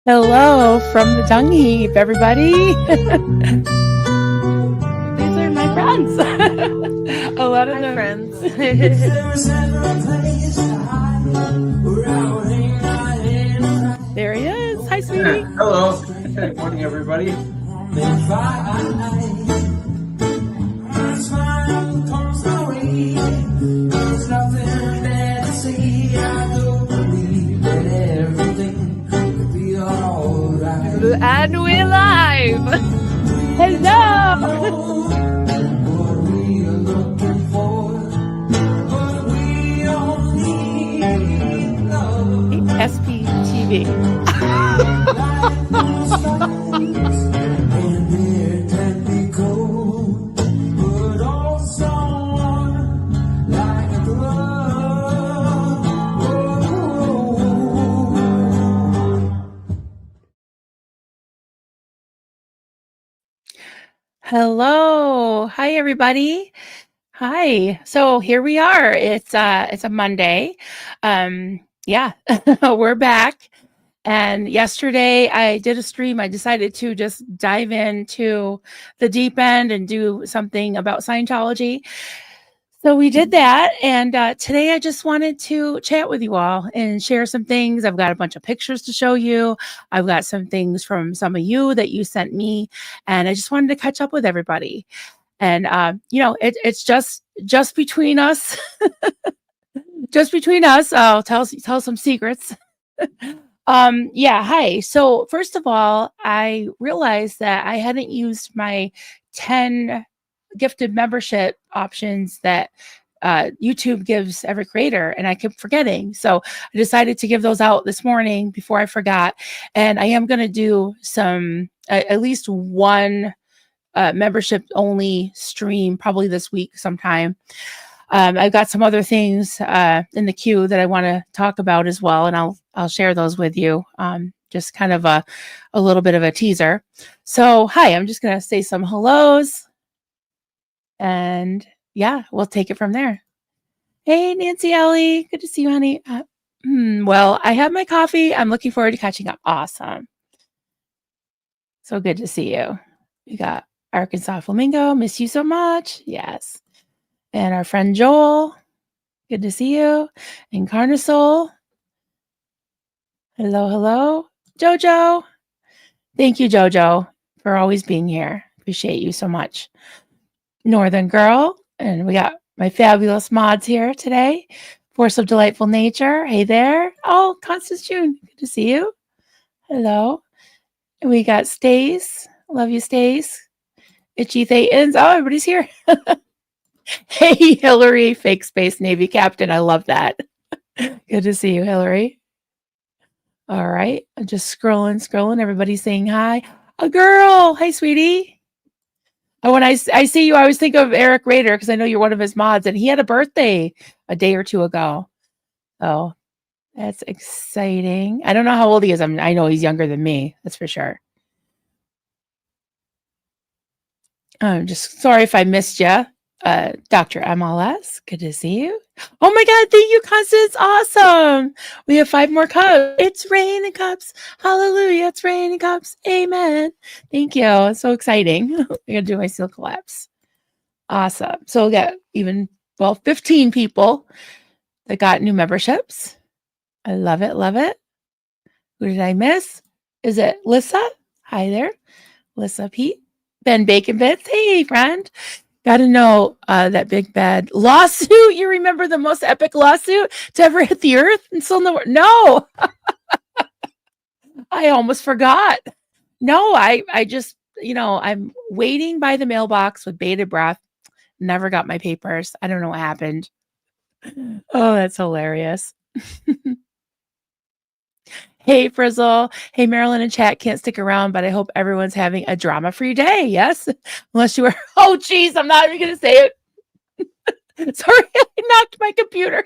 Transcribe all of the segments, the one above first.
Hello from the dung heap, everybody. These are my friends. A lot of Hi, them. friends. There he is. Hi, sweetie. Hello. Good morning, everybody. And we're live. Hello. SPTV. Hello. Hi, everybody. Hi. So here we are. It's a Monday. Yeah, we're back. And yesterday I did a stream. I decided to just dive into the deep end and do something about Scientology. So we did that. And today I just wanted to chat with you all and share some things. I've got a bunch of pictures to show you. I've got some things from some of you that you sent me. And I just wanted to catch up with everybody. And, it's just between us. Just between us. I'll tell some secrets. Yeah, hi. So first of all, I realized that I hadn't used my 10 gifted membership options that YouTube gives every creator, and I kept forgetting. So I decided to give those out this morning before I forgot. And I am going to do some, at least one membership only stream probably this week sometime. I've got some other things in the queue that I want to talk about as well, and I'll share those with you. Just kind of a little bit of a teaser. So, hi, I'm just gonna say some hellos, and yeah, we'll take it from there. Hey, Nancy Ellie, good to see you, honey. Well, I have my coffee. I'm looking forward to catching up. Awesome. So good to see you. We got Arkansas Flamingo. Miss you so much. Yes. And our friend Joel. Good to see you. And Carnosol. Hello, hello. Jojo. Thank you, Jojo, for always being here. Appreciate you so much. Northern Girl. And we got my fabulous mods here today. Force of Delightful Nature. Hey there. Oh, Constance June. Good to see you. Hello. And we got Stace. Love you, Stace. Itchy Thetans. Oh, everybody's here. Hey, Hillary, fake space Navy captain. I love that. Good to see you, Hillary. All right. I'm just scrolling. Everybody's saying hi. A girl. Hi, sweetie. And when I see you, I always think of Eric Rader because I know you're one of his mods, and he had a birthday a day or two ago. Oh, that's exciting. I don't know how old he is. I know he's younger than me. That's for sure. I'm just sorry if I missed you. Dr. MLS, good to see you. Oh my God, thank you, Constance. Awesome. We have 5 more cups. It's raining cups. Hallelujah. It's raining cups. Amen. Thank you. It's so exciting. I'm going to do my seal collapse. Awesome. So we'll get 15 people that got new memberships. I love it. Love it. Who did I miss? Is it Lissa? Hi there. Lissa Pete. Ben Bacon Bits. Hey, friend. Got to know that big bad lawsuit. You remember the most epic lawsuit to ever hit the earth? And still no. I almost forgot. No, I just, I'm waiting by the mailbox with bated breath. Never got my papers. I don't know what happened. Oh, that's hilarious. Hey, Frizzle. Hey, Marilyn and chat can't stick around, but I hope everyone's having a drama-free day. Yes? Unless you were, oh, geez, I'm not even going to say it. Sorry, I knocked my computer.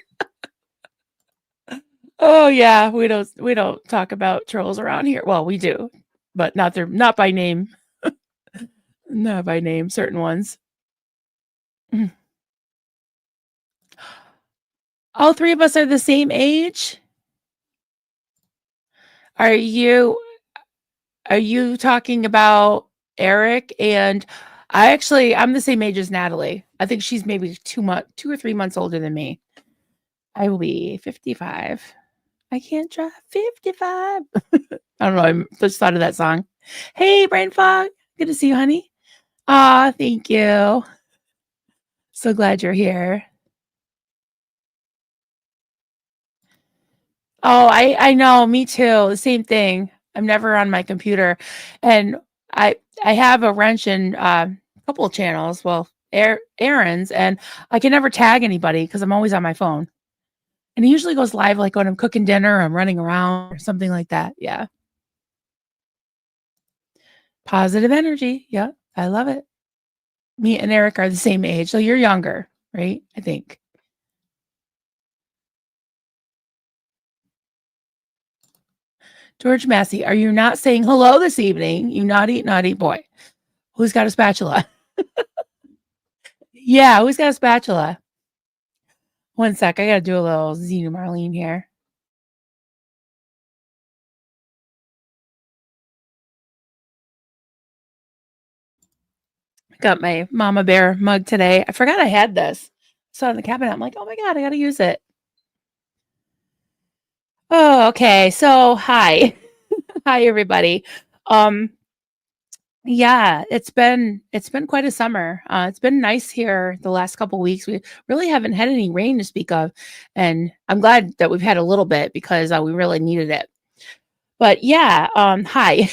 Oh yeah, we don't talk about trolls around here. Well, we do, but not by name. Not by name, certain ones. All 3 of us are the same age. Are you Are you talking about Eric? And I'm the same age as Natalie. I think she's maybe 2 or 3 months older than me. I will be 55. I can't drive 55. I don't know. I just thought of that song. Hey, Brain Fog. Good to see you, honey. Aw, thank you. So glad you're here. Oh, I know, me too. The same thing. I'm never on my computer, and I I have a wrench in a couple of channels. Well, errands, and I can never tag anybody because I'm always on my phone. And it usually goes live like when I'm cooking dinner, I'm running around or something like that. Yeah, positive energy. Yeah, I love it. Me and Eric are the same age, so you're younger, right? I think. George Massey, are you not saying hello this evening? You naughty, naughty boy. Who's got a spatula? Yeah, who's got a spatula? One sec, I gotta do a little Xena Marlene here. Got my mama bear mug today. I forgot I had this. Saw it in the cabinet. I'm like, oh my god, I gotta use it. Oh, okay. So hi. Hi everybody. Um yeah, it's been quite a summer. It's been nice here the last couple weeks. We really haven't had any rain to speak of, and I'm glad that we've had a little bit because we really needed it. But yeah, hi.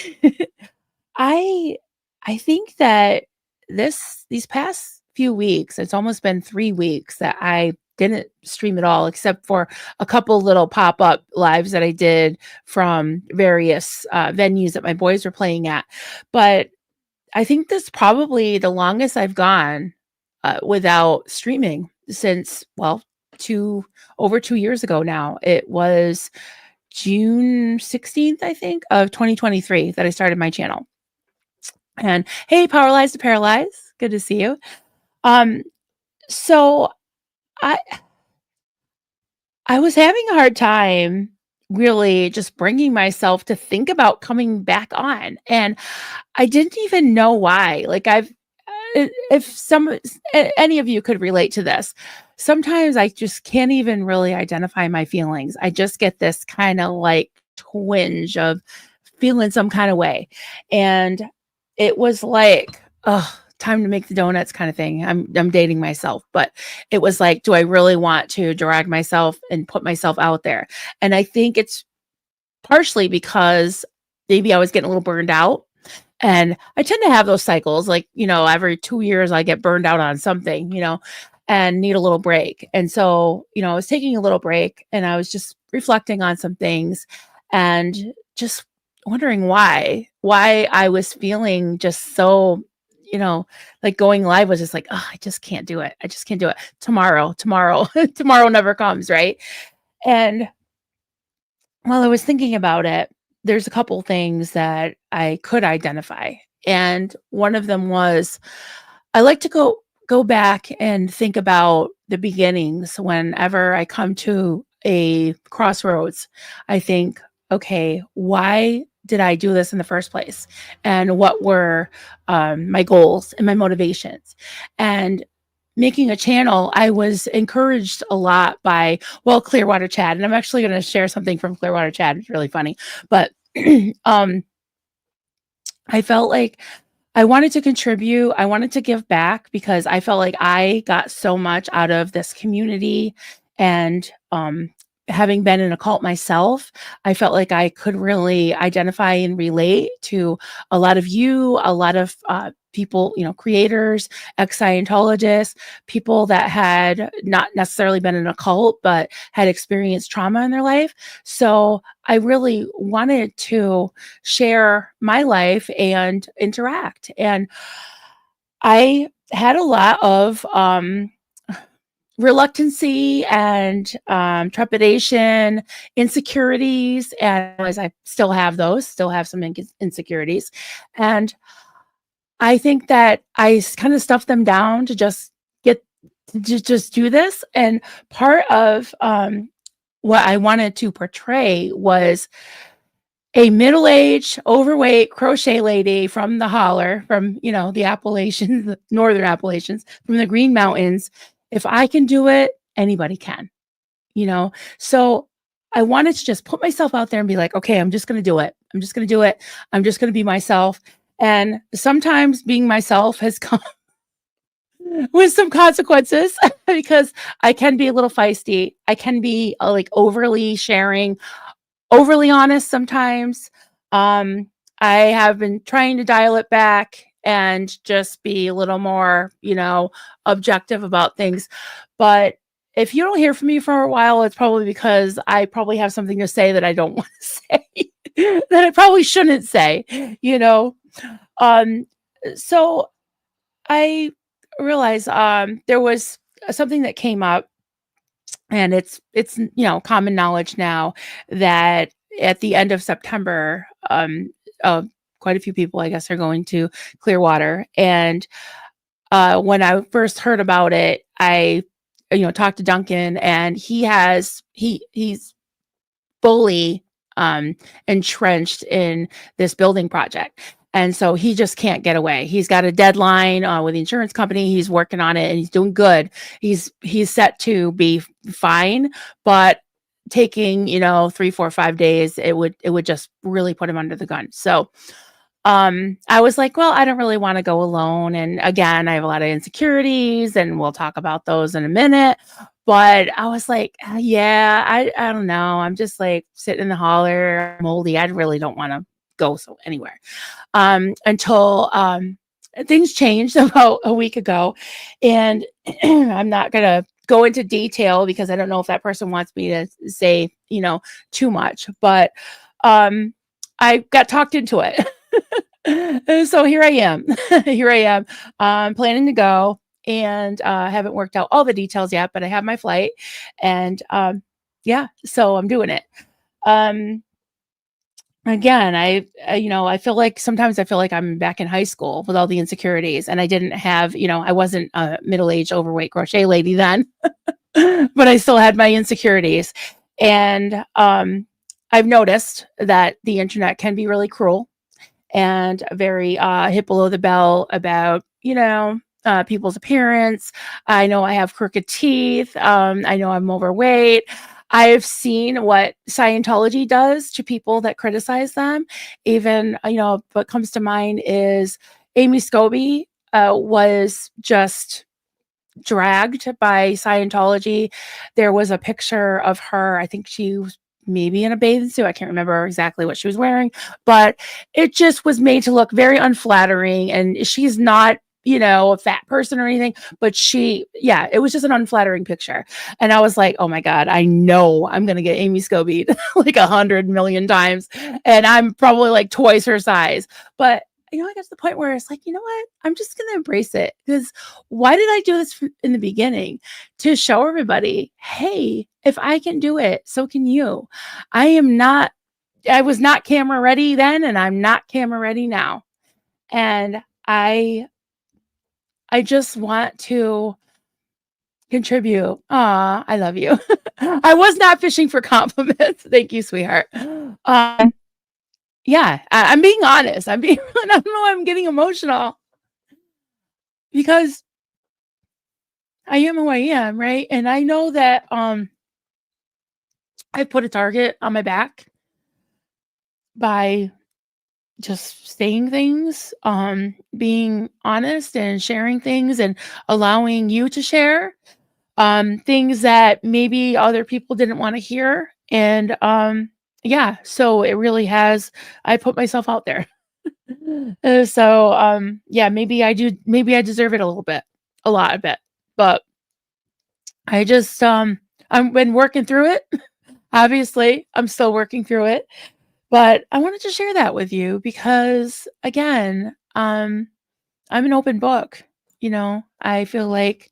I I think that these past few weeks, it's almost been 3 weeks that I didn't stream at all except for a couple little pop-up lives that I did from various, venues that my boys were playing at. But I think this probably the longest I've gone, without streaming since, well, 2 over 2 years ago now. It was June 16th, I think, of 2023 that I started my channel. And hey, Powerlize to Paralyze, good to see you. Um, so I I was having a hard time really just bringing myself to think about coming back on, and I didn't even know why. Like if any of you could relate to this, sometimes I just can't even really identify my feelings. I just get this kind of like twinge of feeling some kind of way. And it was like, oh, time to make the donuts kind of thing. I'm dating myself, but it was like, do I really want to drag myself and put myself out there? And I think it's partially because maybe I was getting a little burned out. And I tend to have those cycles, like, every 2 years I get burned out on something, and need a little break. And so, I was taking a little break and I was just reflecting on some things and just wondering why I was feeling just so, like going live was just like, oh, I just can't do it. I just can't do it. Tomorrow, tomorrow never comes, right? And while I was thinking about it, there's a couple things that I could identify. And one of them was I like to go back and think about the beginnings whenever I come to a crossroads. I think, okay, why did I do this in the first place? And what were my goals and my motivations? And making a channel, I was encouraged a lot by, well, Clearwater Chad. And I'm actually going to share something from Clearwater Chad. It's really funny. But um, I felt like I wanted to contribute. I wanted to give back because I felt like I got so much out of this community. And having been in a cult myself, I felt like I could really identify and relate to a lot of a lot of people, creators, ex-Scientologists, people that had not necessarily been in a cult, but had experienced trauma in their life. So I really wanted to share my life and interact. And I had a lot of reluctancy and trepidation, insecurities, and as I still have those, still have some insecurities. And I think that I kind of stuffed them down to get to just do this. And part of what I wanted to portray was a middle-aged, overweight crochet lady from the holler, from, the Appalachians, the northern Appalachians, from the Green Mountains. If I can do it, anybody can, you know? So I wanted to just put myself out there and be like, okay, I'm just going to do it. I'm just going to do it. I'm just going to be myself. And sometimes being myself has come with some consequences because I can be a little feisty. I can be like overly sharing, overly honest sometimes. Um, I have been trying to dial it back and just be a little more, objective about things. But if you don't hear from me for a while, it's probably because I probably have something to say that I don't want to say, that I probably shouldn't say, you know. Um, so I realized there was something that came up, and it's common knowledge now that at the end of September, uh, quite a few people, I guess, are going to Clearwater. And when I first heard about it, I talked to Duncan, and he's fully entrenched in this building project. And so he just can't get away. He's got a deadline with the insurance company. He's working on it and he's doing good. He's set to be fine, but taking 3, 4, 5 days, it would just really put him under the gun. So I was like, well, I don't really want to go alone. And again, I have a lot of insecurities, and we'll talk about those in a minute. But I was like, yeah, I don't know. I'm just like sitting in the holler, moldy. I really don't want to go anywhere. Until things changed about a week ago. And I'm not going to go into detail because I don't know if that person wants me to say, too much. But I got talked into it. So here I am. Here I am. Planning to go, and haven't worked out all the details yet, but I have my flight, and yeah, so I'm doing it. Um, Again, I feel like sometimes I feel like I'm back in high school with all the insecurities, and I didn't have, I wasn't a middle-aged, overweight crochet lady then, but I still had my insecurities, and I've noticed that the internet can be really cruel and very hit below the belt about people's appearance. I know I have crooked teeth. I know I'm overweight. I've seen what Scientology does to people that criticize them. Even what comes to mind is Amy Scobie was just dragged by Scientology. There was a picture of her. I think she was maybe in a bathing suit. I can't remember exactly what she was wearing, but it just was made to look very unflattering. And she's not, a fat person or anything, but it was just an unflattering picture. And I was like, oh my God, I know I'm going to get Amy Scobie like 100 million times. And I'm probably like twice her size. But I got to the point where it's like, you know what? I'm just going to embrace it, because why did I do this in the beginning? To show everybody, hey, if I can do it, so can you. I was not camera ready then, and I'm not camera ready now. And I just want to contribute. Aw, I love you. I was not fishing for compliments. Thank you, sweetheart. Yeah, I'm being honest. I don't know, I'm getting emotional because I am who I am, right? And I know that I put a target on my back by just saying things, being honest and sharing things and allowing you to share things that maybe other people didn't want to hear. And yeah, so it really has, I put myself out there. So yeah, maybe I deserve it a little bit, a lot, I bet. But I just I've been working through it. Obviously, I'm still working through it, but I wanted to share that with you because again, I'm an open book. I feel like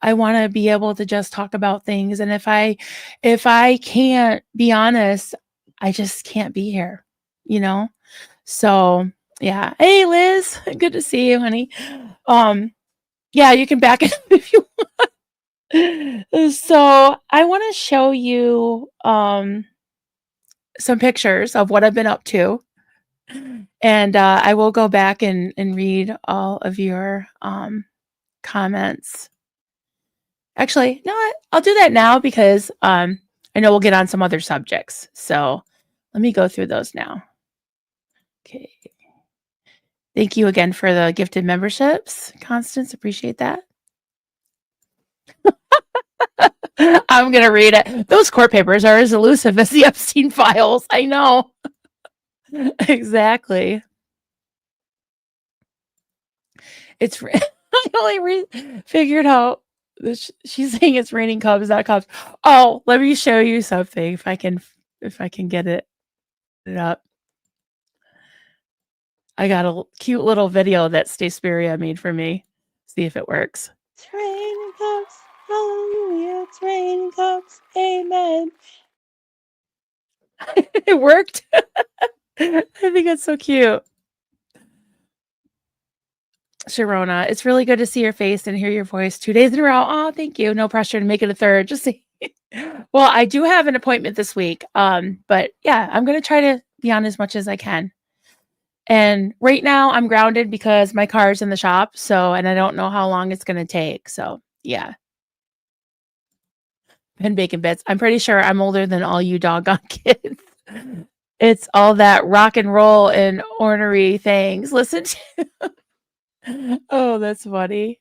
I want to be able to just talk about things, and if I can't be honest, I just can't be here, you know? So, yeah. Hey Liz, good to see you, honey. Yeah, you can back it up if you want. So, I want to show you some pictures of what I've been up to. And I will go back and read all of your comments. Actually, no, I'll do that now because I know we'll get on some other subjects. So let me go through those now. Okay. Thank you again for the gifted memberships, Constance. Appreciate that. I'm going to read it. Those court papers are as elusive as the Epstein files. I know. Exactly. It's I only figured out she's saying it's raining cubs, not cubs. Oh, let me show you something if I can get it up. I got a cute little video that Staceberia made for me. See if it works. It's raining cubs. Hallelujah. It's raining cubs. Amen. It worked. I think it's so cute. Sharona, it's really good to see your face and hear your voice 2 days in a row. Oh, thank you. No pressure to make it a third. Just see. Well, I do have an appointment this week. But yeah, I'm gonna try to be on as much as I can. And right now I'm grounded because my car's in the shop. So, and I don't know how long it's gonna take. So yeah. And bacon bits. I'm pretty sure I'm older than all you doggone kids. It's all that rock and roll and ornery things. Listen to. Oh, that's funny.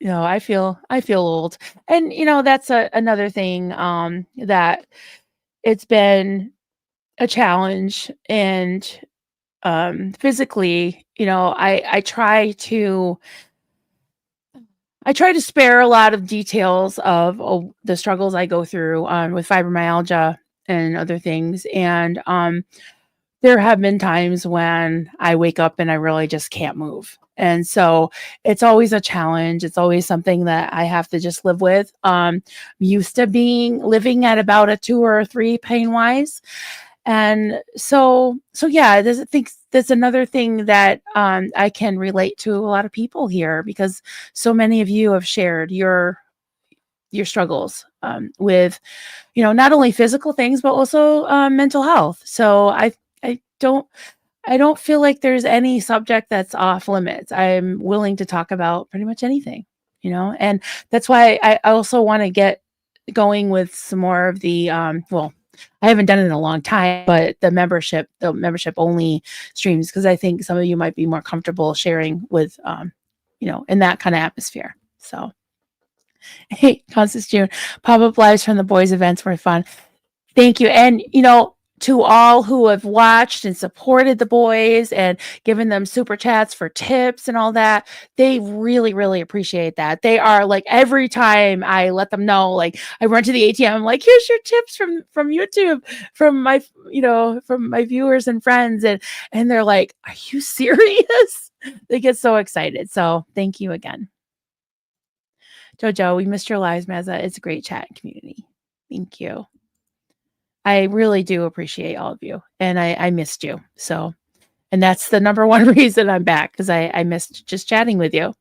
I feel old. And that's another thing that it's been a challenge. And physically, I try to spare a lot of details of the struggles I go through with fibromyalgia and other things. And there have been times when I wake up and I really just can't move. And so it's always a challenge. It's always something that I have to just live with. I'm used to living at about a 2 or a 3 pain wise. And so yeah, I think that's another thing that I can relate to a lot of people here because so many of you have shared your struggles with, not only physical things, but also mental health. So I don't feel like there's any subject that's off limits. I'm willing to talk about pretty much anything, and that's why I also want to get going with some more of the, well, I haven't done it in a long time, but the membership only streams, because I think some of you might be more comfortable sharing with, in that kind of atmosphere. So, hey, Constance June, pop-up lives from the boys' events were fun. Thank you. And, to all who have watched and supported the boys and given them super chats for tips and all that, they really, really appreciate that. They are like, every time I let them know, like I run to the ATM, I'm like, here's your tips from YouTube, from my, from my viewers and friends. And they're like, are you serious? They get so excited. So thank you again. Jojo, we missed your lives, Mazza. It's a great chat community. Thank you. I really do appreciate all of you, and I missed you. So, and that's the number one reason I'm back, because I missed just chatting with you.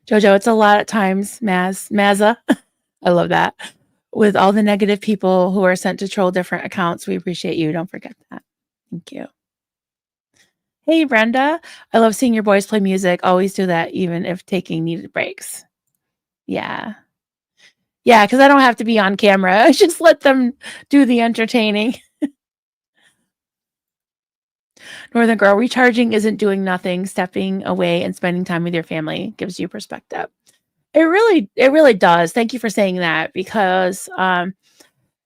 Jojo, it's a lot of times, Mazza. I love that. With all the negative people who are sent to troll different accounts, we appreciate you. Don't forget that. Thank you. Hey, Brenda. I love seeing your boys play music. Always do that, even if taking needed breaks. Yeah. Yeah, because I don't have to be on camera. I just let them do the entertaining. Northern Girl, recharging isn't doing nothing. Stepping away and spending time with your family gives you perspective. It really does. Thank you for saying that, because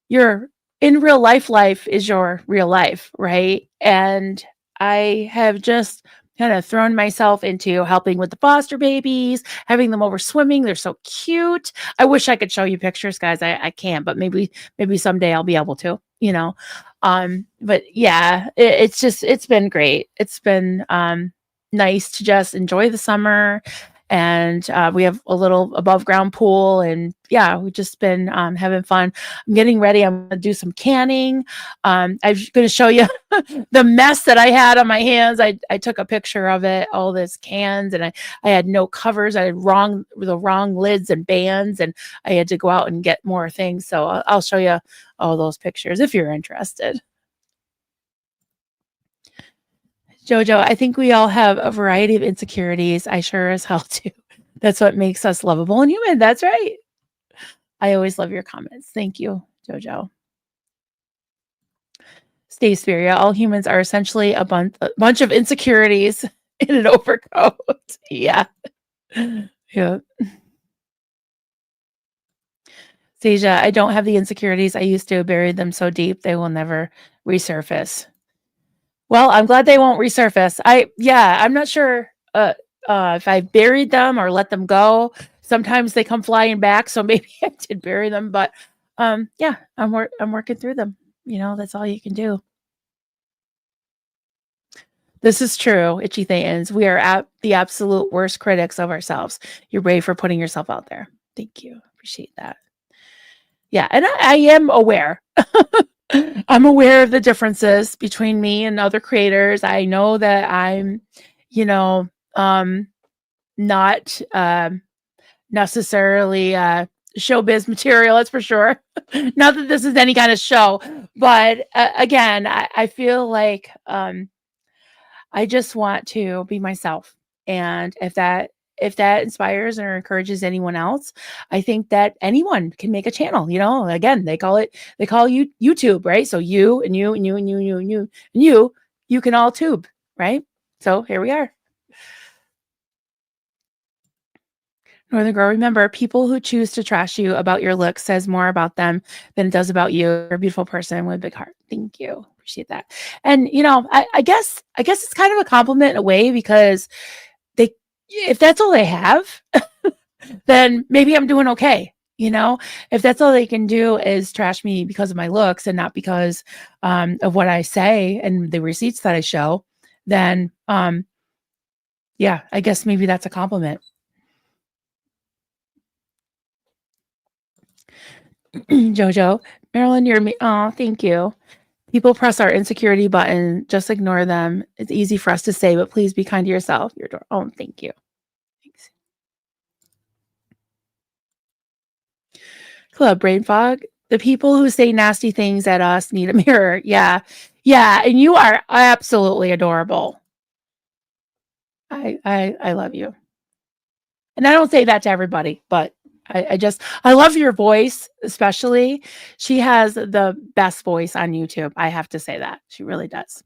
your in real life is your real life, right? And I have just kind of thrown myself into helping with the foster babies, having them over swimming. They're so cute. I wish I could show you pictures, guys. I can't, but maybe someday I'll be able to, but yeah, it's been great. It's been nice to just enjoy the summer and we have a little above ground pool, and yeah, we've just been having fun. I'm getting ready. I'm going to do some canning. I'm going to show you the mess that I had on my hands. I took a picture of it, all this cans, and I had no covers. I had the wrong lids and bands, and I had to go out and get more things. So I'll show you all those pictures if you're interested. Jojo, I think we all have a variety of insecurities. I sure as hell do. That's what makes us lovable and human. That's right. I always love your comments. Thank you, Jojo. Stay Spiria. All humans are essentially a bunch of insecurities in an overcoat. Yeah. Yeah. Seja, I don't have the insecurities. I used to bury them so deep they will never resurface. Well, I'm glad they won't resurface. I'm not sure if I buried them or let them go. Sometimes they come flying back, so maybe I did bury them, but yeah, I'm working through them. That's all you can do. This is true, Itchy Thetans. We are at the absolute worst critics of ourselves. You're brave for putting yourself out there. Thank you. Appreciate that. Yeah, and I am aware. I'm aware of the differences between me and other creators. I know that I'm, not necessarily showbiz material, that's for sure. Not that this is any kind of show, but again, I feel like I just want to be myself. And if that inspires or encourages anyone else, I think that anyone can make a channel. Again, they call you YouTube, right? So you and you and you and you and you and you and you can all tube, right? So here we are. Northern Girl, remember, people who choose to trash you about your look says more about them than it does about you. You're a beautiful person with a big heart. Thank you. Appreciate that. And I guess it's kind of a compliment in a way, because if that's all they have, then maybe I'm doing okay. If that's all they can do is trash me because of my looks and not because of what I say and the receipts that I show, then yeah, I guess maybe that's a compliment. Jojo, Marilyn, you're me. Oh, thank you. People press our insecurity button. Just ignore them. It's easy for us to say, but please be kind to yourself. Oh, thank you. Thanks. Club brain fog. The people who say nasty things at us need a mirror. Yeah. Yeah. And you are absolutely adorable. I love you. And I don't say that to everybody, but I love your voice, especially. She has the best voice on YouTube. I have to say that. She really does.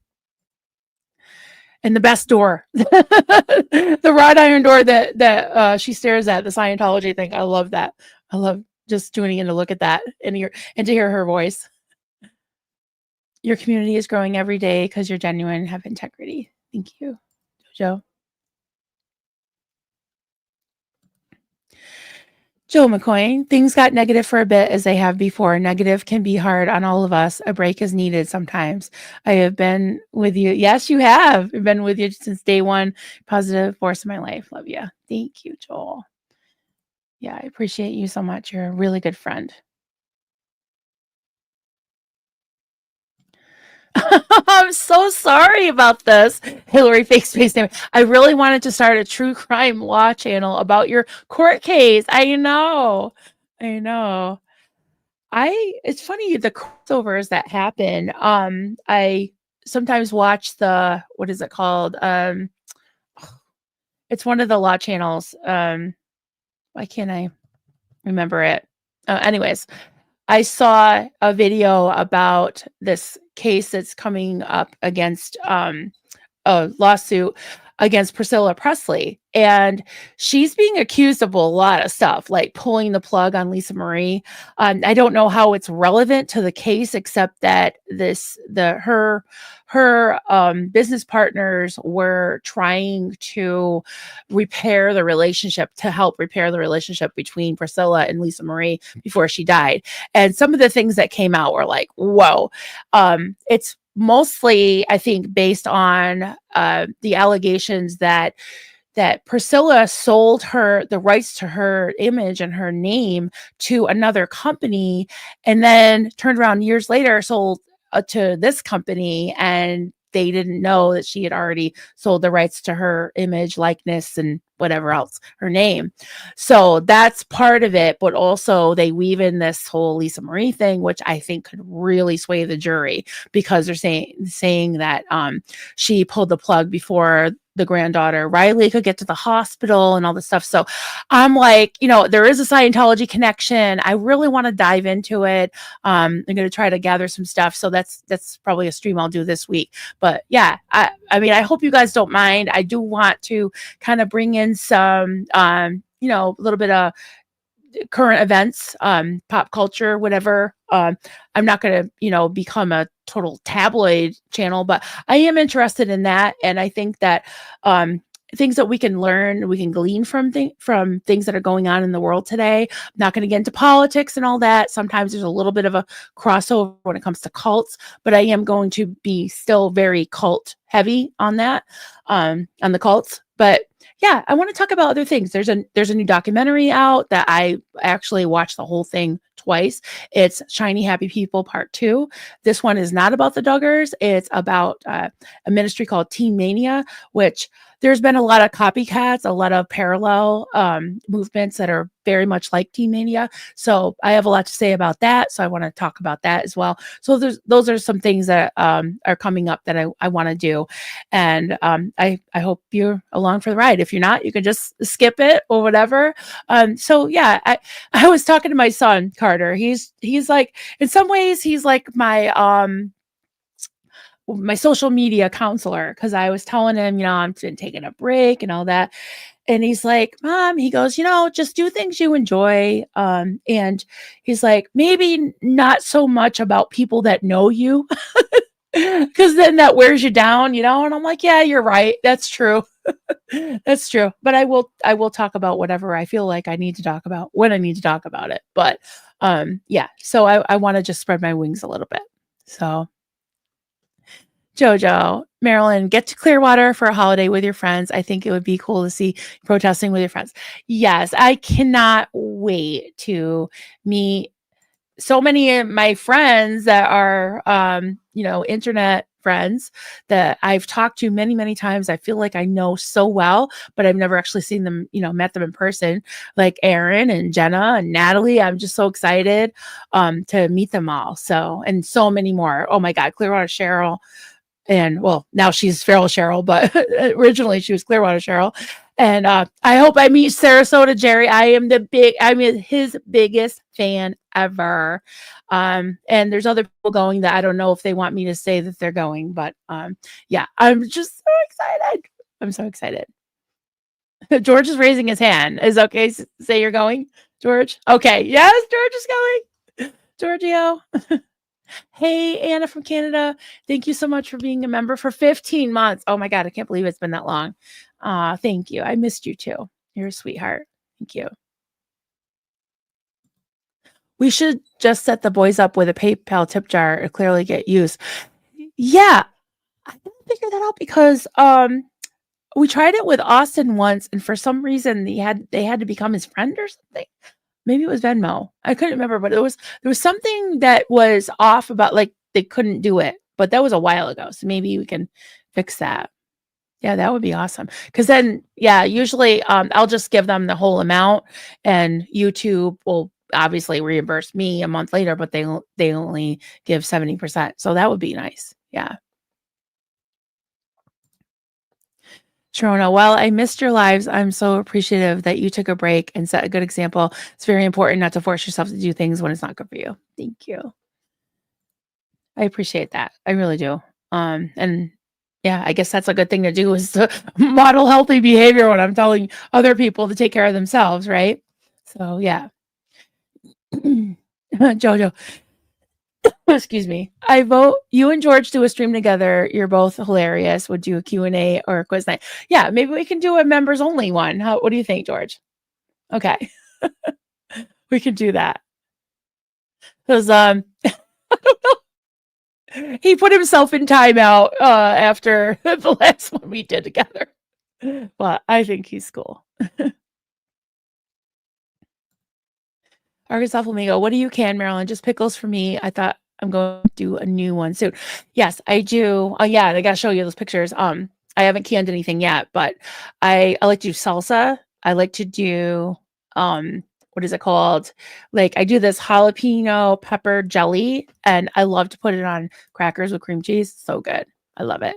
And the best door, the wrought iron door that she stares at, the Scientology thing. I love that. I love just tuning in to look at that and to hear her voice. Your community is growing every day because you're genuine and have integrity. Thank you, Joe. Joe McCoy, things got negative for a bit as they have before. Negative can be hard on all of us. A break is needed sometimes. I have been with you. Yes, you have. I've been with you since day one. Positive force in my life. Love you. Thank you, Joel. Yeah, I appreciate you so much. You're a really good friend. I'm so sorry about this, Hillary fake space name. I really wanted to start a true crime law channel about your court case. I know. It's funny, the crossovers that happen. I sometimes watch what is it called? It's one of the law channels. Why can't I remember it? Anyways, I saw a video about this case that's coming up against a lawsuit against Priscilla Presley. And she's being accused of a lot of stuff, like pulling the plug on Lisa Marie. I don't know how it's relevant to the case, except that her business partners were trying to help repair the relationship between Priscilla and Lisa Marie before she died. And some of the things that came out were like, whoa. It's mostly, I think, based on the allegations that that Priscilla sold her the rights to her image and her name to another company, and then turned around years later, sold to this company, and they didn't know that she had already sold the rights to her image, likeness, and whatever else, her name. So that's part of it. But also, they weave in this whole Lisa Marie thing, which I think could really sway the jury, because they're saying that she pulled the plug before the granddaughter Riley could get to the hospital and all this stuff. So I'm like, there is a Scientology connection. I really want to dive into it. I'm going to try to gather some stuff. So that's probably a stream I'll do this week. But yeah, I mean, I hope you guys don't mind. I do want to kind of bring in some, a little bit of current events, pop culture, whatever. I'm not going to, become a total tabloid channel, but I am interested in that. And I think that things that we can learn, we can glean from things that are going on in the world today. I'm not going to get into politics and all that. Sometimes there's a little bit of a crossover when it comes to cults, but I am going to be still very cult heavy on that, on the cults. But yeah, I want to talk about other things. There's a new documentary out that I actually watched the whole thing twice. It's Shiny Happy People Part 2. This one is not about the Duggars. It's about a ministry called Teen Mania, which there's been a lot of copycats, a lot of parallel movements that are very much like Teen Mania. So I have a lot to say about that. So I want to talk about that as well. So those are some things that are coming up that I want to do. And I hope you're along for the ride. If you're not, you can just skip it or whatever. So yeah, I was talking to my son, Carter. He's like, in some ways, he's like my social media counselor, because I was telling him, I'm taking a break and all that. And he's like, Mom, he goes, just do things you enjoy. And he's like, maybe not so much about people that know you, because then that wears you down, And I'm like, yeah, you're right. That's true. That's true. But I will talk about whatever I feel like I need to talk about when I need to talk about it. But yeah, so I want to just spread my wings a little bit. So Jojo, Marilyn, get to Clearwater for a holiday with your friends. I think it would be cool to see protesting with your friends. Yes, I cannot wait to meet so many of my friends that are, internet friends that I've talked to many, many times. I feel like I know so well, but I've never actually seen them, met them in person, like Aaron and Jenna and Natalie. I'm just so excited to meet them all. So, and so many more. Oh my God, Clearwater Cheryl. And well, now she's Feral Cheryl, but originally she was Clearwater Cheryl. And I hope I meet Sarasota Jerry. I'm his biggest fan ever. And there's other people going that I don't know if they want me to say that they're going, but yeah, I'm just so excited. I'm so excited. George is raising his hand. Is it okay? Say you're going, George. Okay. Yes, George is going. Giorgio. Hey, Anna from Canada. Thank you so much for being a member for 15 months. Oh my God, I can't believe it's been that long. Thank you. I missed you too. You're a sweetheart. Thank you. We should just set the boys up with a PayPal tip jar to clearly get used. Yeah, I didn't figure that out because we tried it with Austin once, and for some reason they had to become his friend or something. Maybe it was Venmo. I couldn't remember, but there was something that was off about, like, they couldn't do it, but that was a while ago. So maybe we can fix that. Yeah, that would be awesome. Because then, yeah, usually I'll just give them the whole amount, and YouTube will obviously reimburse me a month later, but they only give 70%. So that would be nice. Yeah. Sharona, while I missed your lives, I'm so appreciative that you took a break and set a good example. It's very important not to force yourself to do things when it's not good for you. Thank you. I appreciate that. I really do. And yeah, I guess that's a good thing to do, is to model healthy behavior when I'm telling other people to take care of themselves, right? So yeah. Jojo, excuse me. I vote you and George do a stream together. You're both hilarious. Would do a Q&A or a quiz night. Yeah, maybe we can do a members only one. What do you think, George? Okay. We could do that. Because he put himself in timeout after the last one we did together. Well, I think he's cool. Arkansas Flamingo. What do you can, Marilyn? Just pickles for me. I thought I'm going to do a new one soon. Yes, I do. Oh yeah, I gotta show you those pictures. I haven't canned anything yet, but I like to do salsa. I like to do what is it called? Like I do this jalapeno pepper jelly, and I love to put it on crackers with cream cheese. So good. I love it.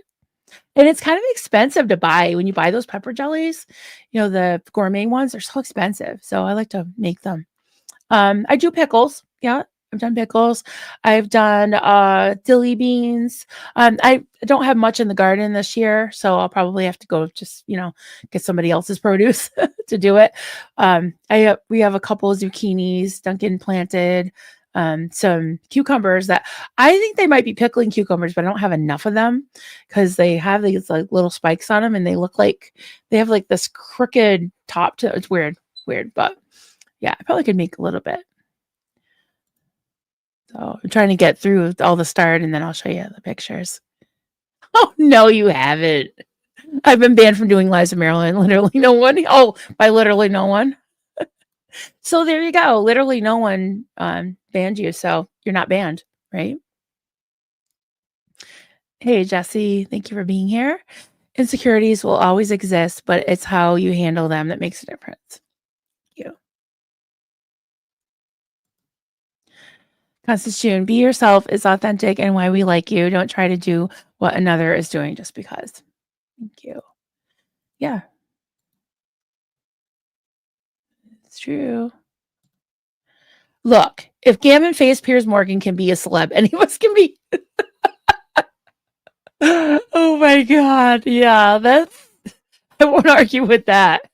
And it's kind of expensive to buy when you buy those pepper jellies. You know, the gourmet ones are so expensive. So I like to make them. I do pickles. Yeah, I've done pickles. I've done dilly beans. I don't have much in the garden this year, so I'll probably have to go just, get somebody else's produce to do it. We have a couple of zucchinis Duncan planted, some cucumbers that I think they might be pickling cucumbers, but I don't have enough of them because they have these like little spikes on them and they look like they have like this crooked top to it's weird, but yeah, I probably could make a little bit. So I'm trying to get through all the start and then I'll show you the pictures. Oh, no, you haven't. I've been banned from doing Lives of Maryland. Literally no one. Oh, by literally no one. So there you go. Literally no one banned you. So you're not banned, right? Hey, Jesse, thank you for being here. Insecurities will always exist, but it's how you handle them that makes a difference. Thank you. Constitution, be yourself is authentic and why we like you. Don't try to do what another is doing just because. Thank you. Yeah, it's true. Look, if Gammon Face Piers Morgan can be a celeb, any of us can be. Oh my God. Yeah, I won't argue with that.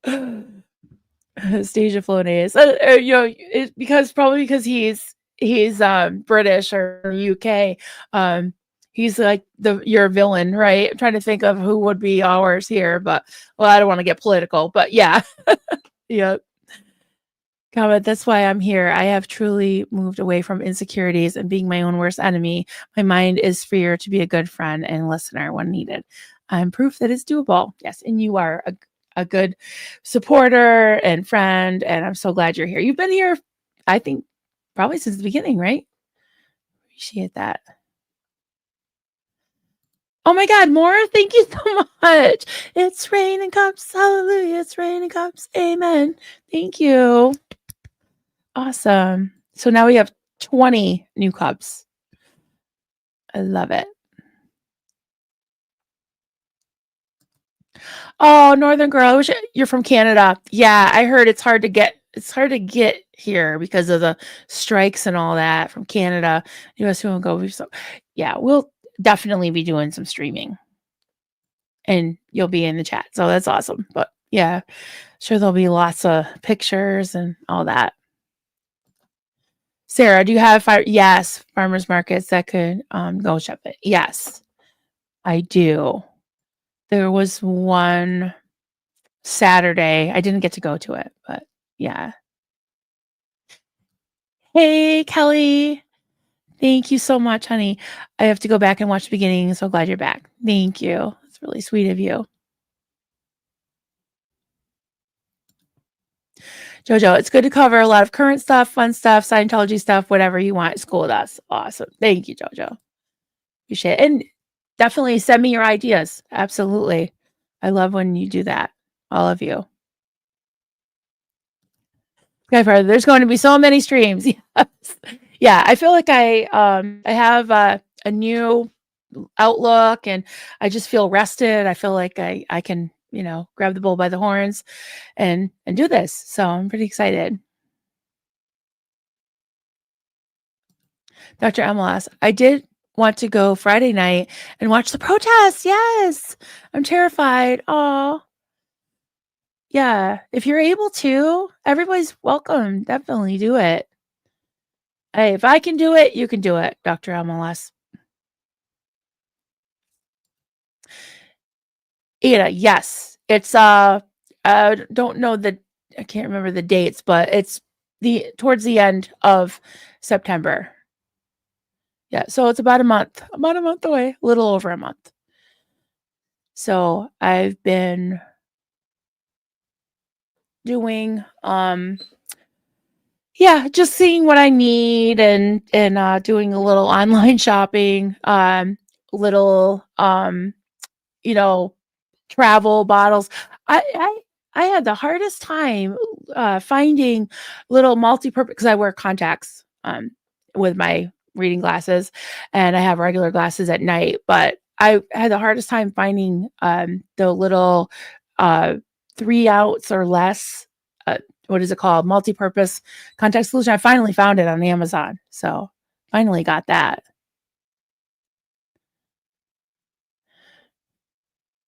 Stage of Flonase. Because he's British or UK. He's like your villain, right? I'm trying to think of who would be ours here, but well, I don't want to get political, but yeah. Yeah. Comment, that's why I'm here. I have truly moved away from insecurities and being my own worst enemy. My mind is freer to be a good friend and listener when needed. I'm proof that it's doable. Yes, and you are a good supporter and friend, and I'm so glad you're here. You've been here, I think, probably since the beginning, right? Appreciate that. Oh my God, more? Thank you so much. It's raining cups. Hallelujah. It's raining cups. Amen. Thank you. Awesome. So now we have 20 new cups. I love it. Oh, Northern Girl, I wish you're from Canada. Yeah, I heard it's hard to get here because of the strikes and all that from Canada. US won't go. So yeah, we'll definitely be doing some streaming and you'll be in the chat. So that's awesome. But yeah, sure there'll be lots of pictures and all that. Sarah, do you have yes, farmers markets that could go shop it? Yes, I do. There was one Saturday. I didn't get to go to it, but yeah. Hey, Kelly. Thank you so much, honey. I have to go back and watch the beginning. So glad you're back. Thank you. It's really sweet of you. Jojo, it's good to cover a lot of current stuff, fun stuff, Scientology stuff, whatever you want. It's cool with us. Awesome. Thank you, Jojo. Appreciate it. And definitely send me your ideas. Absolutely. I love when you do that. All of you. Okay, there's going to be so many streams. Yes. Yeah, I feel like I have a new outlook and I just feel rested. I feel like I can, grab the bull by the horns and do this. So I'm pretty excited. Dr. MLS, I did want to go Friday night and watch the protest. Yes. I'm terrified. Oh, yeah. If you're able to, everybody's welcome. Definitely do it. Hey, if I can do it, you can do it, Dr. MLS. Ada, yes. It's I don't know I can't remember the dates, but it's towards the end of September. Yeah, so it's about a month away, a little over a month. So I've been doing yeah, just seeing what I need and doing a little online shopping, little you know, travel bottles. I I had the hardest time, finding little multi-purpose because I wear contacts, with my reading glasses, and I have regular glasses at night, but I had the hardest time finding, the little, uh, 3 ounce or less, uh, what is it called? Multi-purpose contact solution. I finally found it on Amazon, so finally got that.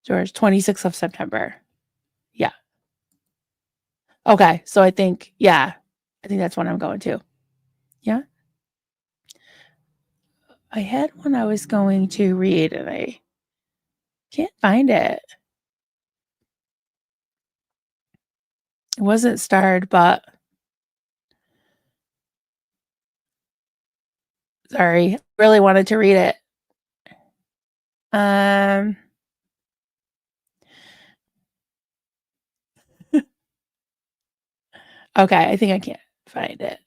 George, 26th of September. Yeah. Okay, so I think that's what I'm going to. Yeah. I had one I was going to read and I can't find it. It wasn't starred, but sorry, really wanted to read it. Um, okay, I think I can't find it.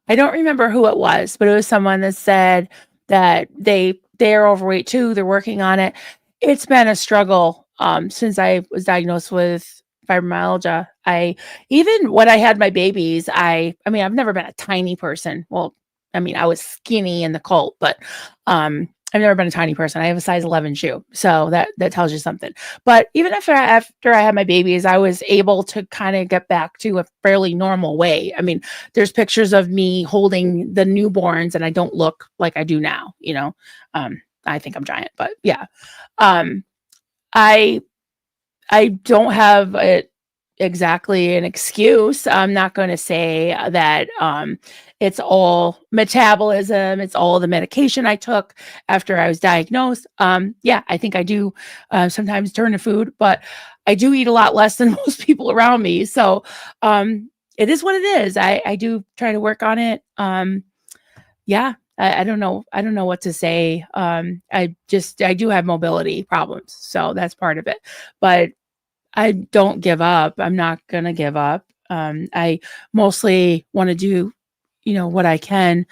I don't remember who it was, but it was someone that said that they're overweight too. They're working on it. It's been a struggle since I was diagnosed with fibromyalgia. I even when I had my babies, I mean I've never been a tiny person. Well, I mean I was skinny in the cult, but I've never been a tiny person. I have a size 11 shoe, so that tells you something. But even after I had my babies, I was able to kind of get back to a fairly normal way. I mean, there's pictures of me holding the newborns and I don't look like I do now, you know. I think I'm giant, but yeah. Um, I I don't have exactly an excuse. I'm not going to say that it's all metabolism, it's all the medication I took after I was diagnosed. Yeah, I think I do sometimes turn to food, but I do eat a lot less than most people around me. So it is what it is. I do try to work on it. Yeah, I don't know. I don't know what to say. I do have mobility problems, so that's part of it. But I don't give up. I'm not gonna give up. I mostly wanna do, what I can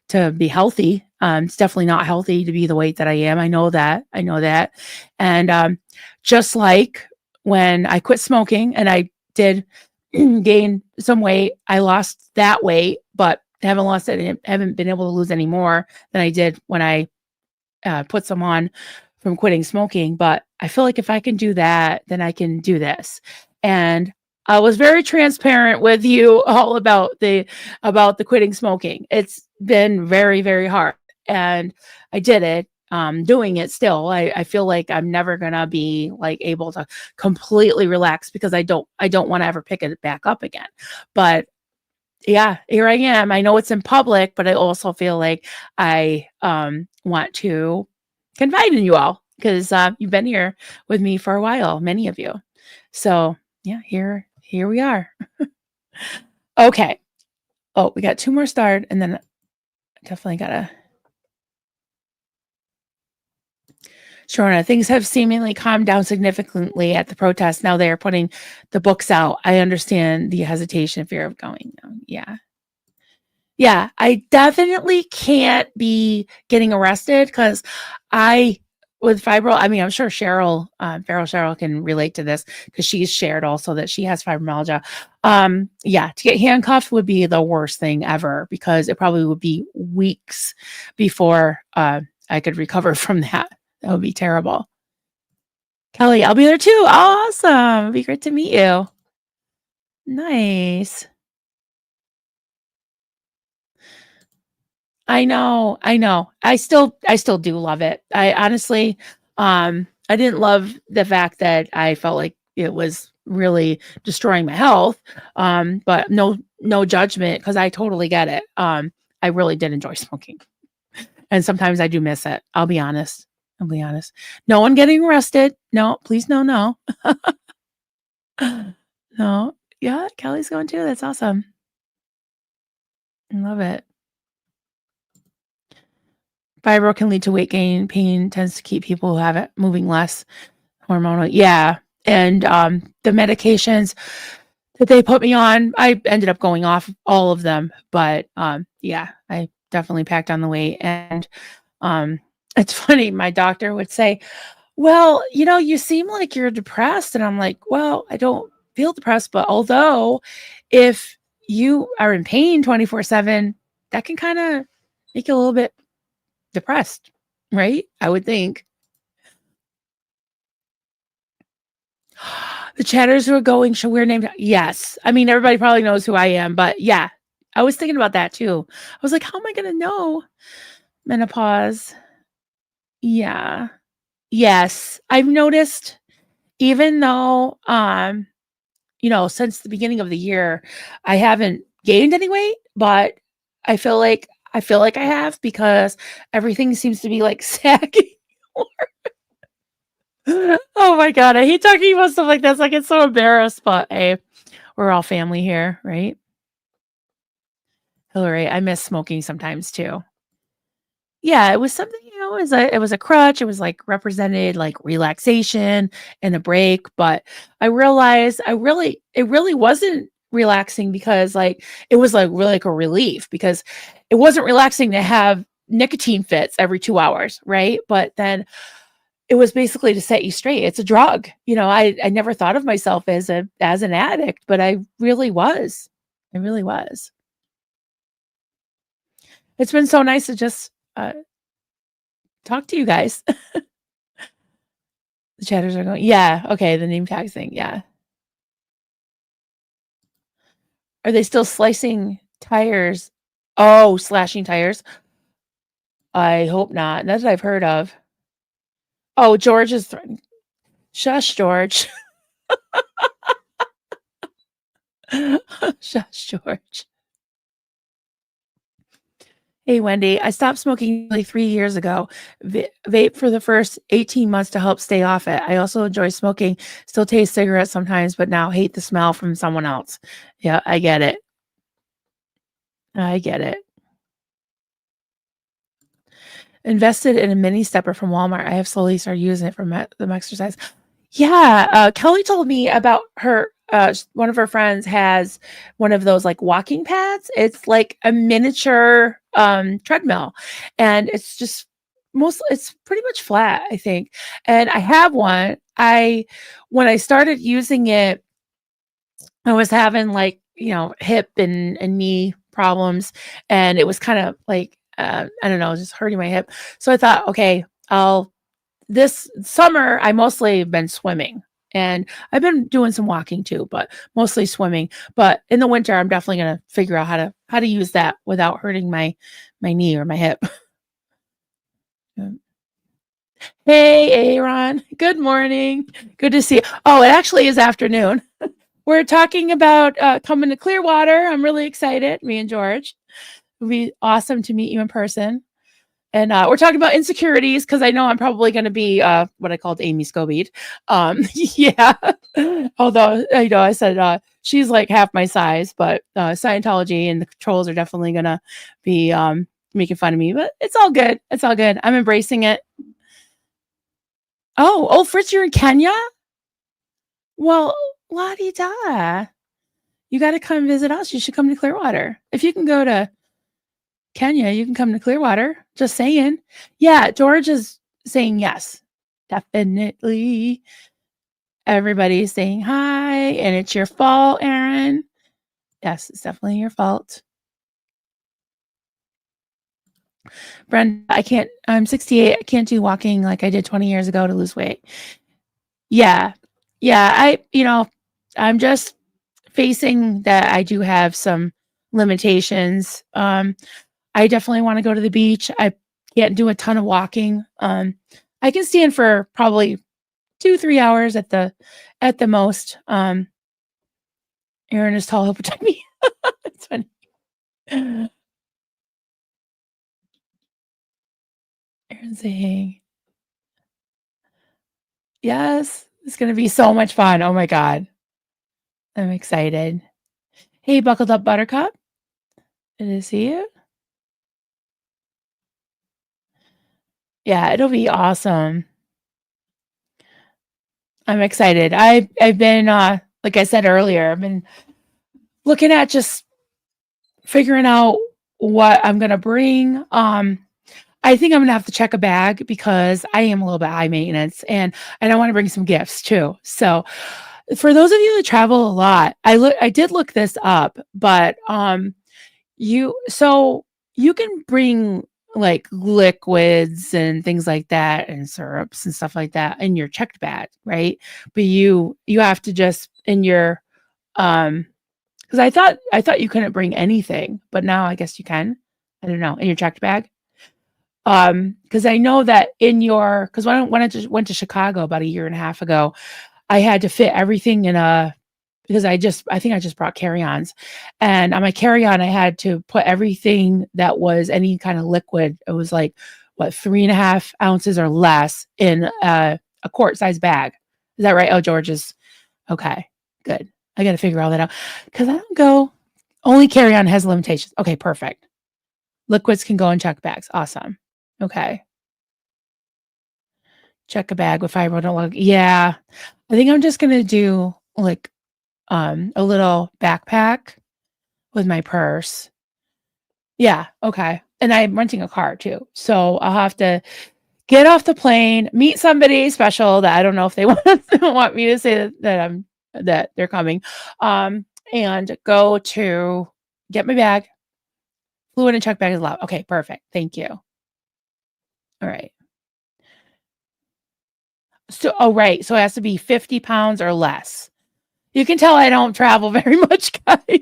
to be healthy. It's definitely not healthy to be the weight that I am. I know that. I know that. And just like when I quit smoking and I did gain some weight, I lost that weight, but haven't lost it. Haven't been able to lose any more than I did when I put some on from quitting smoking, but I feel like if I can do that, then I can do this. And I was very transparent with you all about the quitting smoking. It's been very, very hard. And I did it. Doing it still. I feel like I'm never gonna be like able to completely relax because I don't want to ever pick it back up again. But yeah, here I am. I know it's in public, but I also feel like I want to confide in you all because you've been here with me for a while, many of you. So yeah, here we are. Okay. Oh, we got two more starred, and then definitely gotta. Sure, things have seemingly calmed down significantly at the protest. Now they are putting the books out. I understand the hesitation, fear of going. Yeah. Yeah, I definitely can't be getting arrested because I with fibro I mean, I'm sure Feral Cheryl can relate to this because she's shared also that she has fibromyalgia. Yeah, to get handcuffed would be the worst thing ever because it probably would be weeks before, I could recover from that. That would be terrible. Kelly, I'll be there too. Awesome. It'd be great to meet you. Nice. I know, I know. I still do love it. I honestly, I didn't love the fact that I felt like it was really destroying my health. But no judgment because I totally get it. I really did enjoy smoking. And sometimes I do miss it. I'll be honest. I'll be honest. No one getting arrested. No, please no, no. No. Yeah, Kelly's going too. That's awesome. I love it. Fibro can lead to weight gain. Pain tends to keep people who have it moving less hormonal. Yeah. And the medications that they put me on, I ended up going off all of them. But yeah, I definitely packed on the weight. And um, it's funny, my doctor would say, well, you seem like you're depressed. And I'm like, well, I don't feel depressed. But although if you are in pain 24/7, that can kind of make you a little bit depressed, right? I would think. The chatters who are going, shall wear name? Yes. I mean, everybody probably knows who I am, but yeah, I was thinking about that too. I was like, how am I going to know menopause? Yeah. Yes. I've noticed even though, since the beginning of the year, I haven't gained any weight, but I feel like I have because everything seems to be like sagging. Oh my God. I hate talking about stuff like this. I get so embarrassed, but hey, we're all family here, right? Hillary, I miss smoking sometimes too. Yeah, it was something, it was a crutch. It was like represented like relaxation and a break. But I realized it really wasn't relaxing because like it was like really like a relief because it wasn't relaxing to have nicotine fits every 2 hours, right? But then it was basically to set you straight. It's a drug. I never thought of myself as an addict, but I really was. I really was. It's been so nice to just talk to you guys. The chatters are going, yeah, okay, the name tag thing, yeah. Are they still slicing tires? Oh, slashing tires? I hope not. Not that I've heard of. Oh, George is threatening. Shush, George. Shush, George. Hey, Wendy, I stopped smoking nearly 3 years ago. Vape for the first 18 months to help stay off it. I also enjoy smoking, still taste cigarettes sometimes, but now hate the smell from someone else. Yeah, I get it. I get it. Invested in a mini stepper from Walmart. I have slowly started using it for the exercise. Yeah, Kelly told me about her. One of her friends has one of those like walking pads. It's like a miniature treadmill, and it's just it's pretty much flat, I think. And I have one. When I started using it, I was having like hip and knee problems, and it was kind of like I don't know, just hurting my hip. So I thought, okay, I'll this summer, I mostly been swimming and I've been doing some walking too, but mostly swimming. But in the winter, I'm definitely going to figure out how to use that without hurting my knee or my hip. Hey, Aaron. Good morning. Good to see you. Oh, it actually is afternoon. We're talking about coming to Clearwater. I'm really excited. Me and George. It'll be awesome to meet you in person. And we're talking about insecurities because I know I'm probably going to be what I called Amy Scobie. Yeah. Although, I said she's like half my size, but Scientology and the trolls are definitely going to be making fun of me. But it's all good. It's all good. I'm embracing it. Oh, Fritz, you're in Kenya? Well, la di da. You got to come visit us. You should come to Clearwater. If you can go to Kenya, you can come to Clearwater. Just saying. Yeah, George is saying yes. Definitely. Everybody's saying hi, and it's your fault, Aaron. Yes, it's definitely your fault. Brenda, I'm 68. I can't do walking like I did 20 years ago to lose weight. Yeah. Yeah. I'm just facing that I do have some limitations. I definitely want to go to the beach. I can't do a ton of walking. I can stand for probably 2-3 hours at the most. Aaron is tall. He'll protect me. It's funny. Aaron's saying, yes, it's gonna be so much fun. Oh my god, I'm excited. Hey, buckled up, Buttercup. Good to see you. Yeah, it'll be awesome. I'm excited. I've been, like I said earlier, I've been looking at just figuring out what I'm gonna bring. I think I'm gonna have to check a bag because I am a little bit high maintenance and I want to bring some gifts too. So for those of you that travel a lot, I did look this up, but so you can bring like liquids and things like that and syrups and stuff like that in your checked bag, right? But you have to just in your because I thought you couldn't bring anything, but now I guess you can. I don't know, in your checked bag. Because I know that in your because when I just went to Chicago about a year and a half ago, I had to fit everything in a because I think I just brought carry-ons. And on my carry-on, I had to put everything that was any kind of liquid. It was like what 3.5 ounces or less in a quart-sized bag. Is that right? Oh, George's okay. Good. I got to figure all that out because I don't go. Only carry-on has limitations. Okay, perfect. Liquids can go in check bags. Awesome. Okay. Check a bag with fibro. Don't look. Yeah. I think I'm just gonna do like a little backpack with my purse. Yeah, okay. And I'm renting a car too. So I'll have to get off the plane, meet somebody special that I don't know if they want me to say that they're coming. And go to get my bag. Fluid and check bag is allowed. Okay, perfect. Thank you. All right. So, oh, right. So it has to be 50 pounds or less. You can tell I don't travel very much, guys.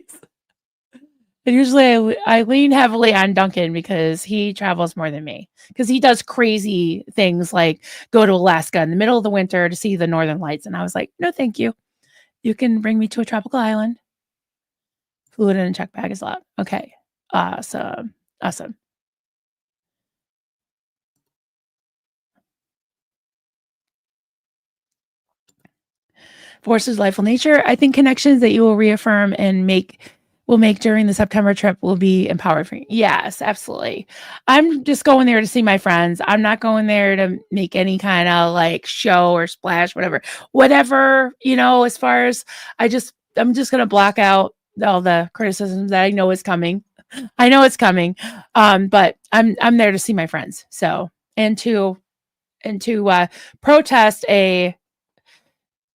And usually I lean heavily on Duncan because he travels more than me. Because he does crazy things like go to Alaska in the middle of the winter to see the northern lights. And I was like, no, thank you. You can bring me to a tropical island. Fluid in a check bag is allowed. Okay. Awesome. Awesome. Forces Lifeful Nature. I think connections that you will reaffirm and will make during the September trip will be empowered for you. Yes, absolutely. I'm just going there to see my friends. I'm not going there to make any kind of like show or splash, whatever. Whatever, as far as I'm just gonna block out all the criticisms that I know is coming. I know it's coming. But I'm there to see my friends. So and to protest a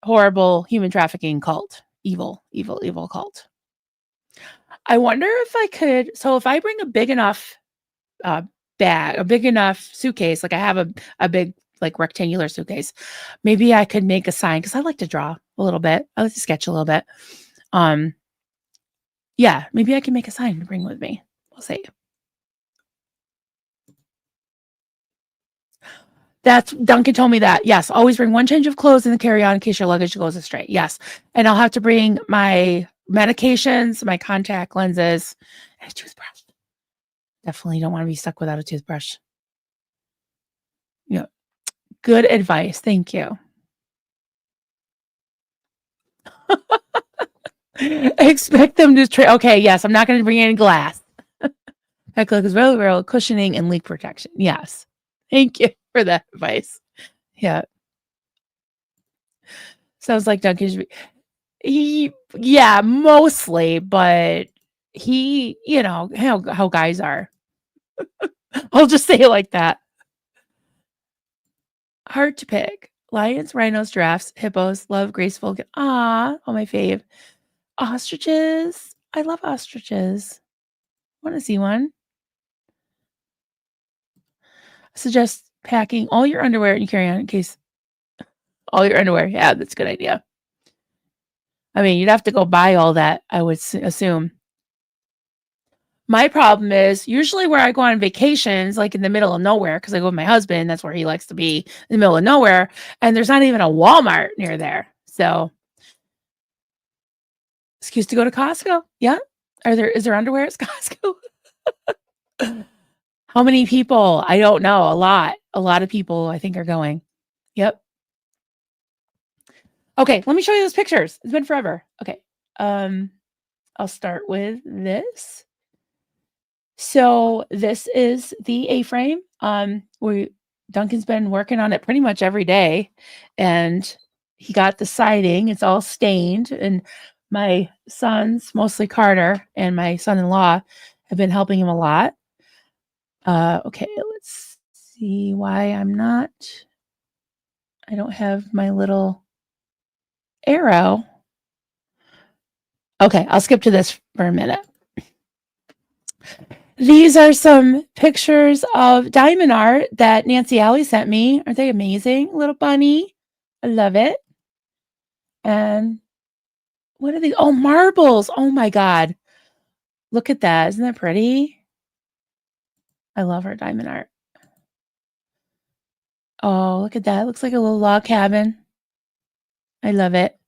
horrible human trafficking cult. Evil, evil, evil cult. I wonder if I could so if I bring a big enough, uh, bag, a big enough suitcase, like I have a big, like, rectangular suitcase, maybe I could make a sign because I like to draw a little bit. I like to sketch a little bit. Um, yeah, maybe I can make a sign to bring with me. We'll see. That's Duncan told me that. Yes, always bring one change of clothes in the carry-on in case your luggage goes astray. Yes, and I'll have to bring my medications, my contact lenses, and a toothbrush. Definitely don't wanna be stuck without a toothbrush. Yeah, good advice. Thank you. Expect them to okay, yes, I'm not gonna bring any glass. Heckler is really real cushioning and leak protection. Yes. Thank you for that advice. Yeah. Sounds like Duncan should be yeah, mostly, but how guys are. I'll just say it like that. Hard to pick. Lions, rhinos, giraffes, hippos, love graceful. Oh my fave. Ostriches. I love ostriches. Want to see one? Suggest packing all your underwear and carry on in case all your underwear. Yeah, that's a good idea. I mean, you'd have to go buy all that, I would assume. My problem is usually where I go on vacations, like in the middle of nowhere, because I go with my husband, that's where he likes to be in the middle of nowhere, and there's not even a Walmart near there. So, excuse to go to Costco. Yeah. Is there underwear at Costco? How many people? I don't know. A lot. A lot of people I think are going. Yep. Okay, let me show you those pictures. It's been forever. Okay. Um, I'll start with this. So this is the A-frame. Duncan's been working on it pretty much every day, and he got the siding. It's all stained, and my sons, mostly Carter, and my son-in-law have been helping him a lot. Okay, let's see why I don't have my little arrow. Okay, I'll skip to this for a minute. These are some pictures of diamond art that Nancy Alley sent me. Aren't they amazing? Little bunny. I love it. And what are these? Oh, marbles. Oh my God. Look at that. Isn't that pretty? I love her diamond art. Oh, look at that. It looks like a little log cabin. I love it.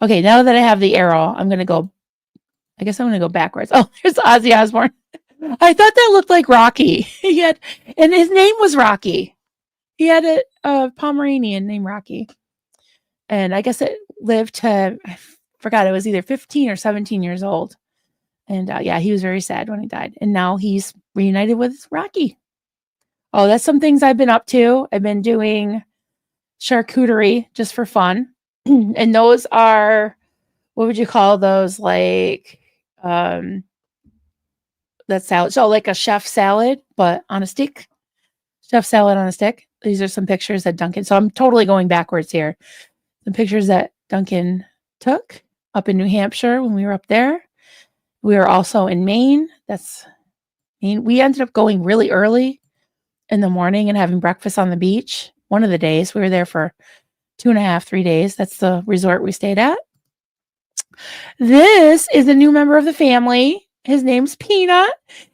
Okay, now that I have the arrow, I guess I'm going to go backwards. Oh, there's Ozzy Osbourne. I thought that looked like Rocky. And his name was Rocky. He had a Pomeranian named Rocky. And I guess it lived to, I forgot, it was either 15 or 17 years old. And yeah, he was very sad when he died. And now he's reunited with Rocky. Oh, that's some things I've been up to. I've been doing charcuterie just for fun. And those are, what would you call those? Like, that salad. So like a chef salad, but on a stick. Chef salad on a stick. These are some pictures that Duncan, so I'm totally going backwards here. Some pictures that Duncan took up in New Hampshire when we were up there. We were also in Maine. We ended up going really early in the morning and having breakfast on the beach. One of the days we were there for 2.5, 3 days. That's the resort we stayed at. This is a new member of the family. His name's Peanut.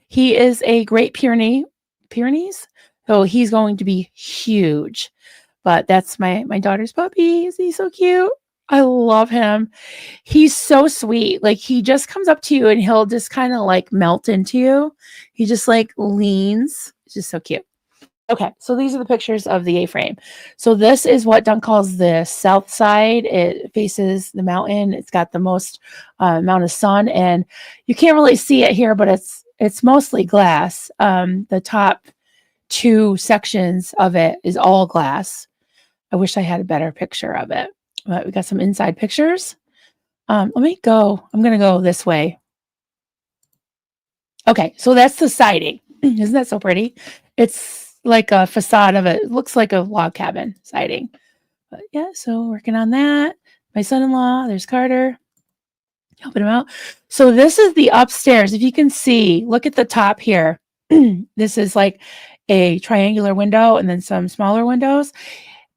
He is a Great Pyrenees. So he's going to be huge. But that's my daughter's puppy. Is he so cute? I love him. He's so sweet. Like he just comes up to you and he'll just kind of like melt into you. He just like leans. It's just so cute. Okay, so these are the pictures of the A-frame. So this is what Dunk calls the south side. It faces the mountain. It's got the most amount of sun, and you can't really see it here, but it's mostly glass. The top 2 sections of it is all glass. I wish I had a better picture of it, but we got some inside pictures. Let me go. I'm going to go this way. Okay, so that's the siding. Isn't that so pretty? It's like a facade of it. It looks like a log cabin siding. But yeah, so working on that. My son-in-law, there's Carter, helping him out. So this is the upstairs. If you can see, look at the top here. This is like a triangular window and then some smaller windows.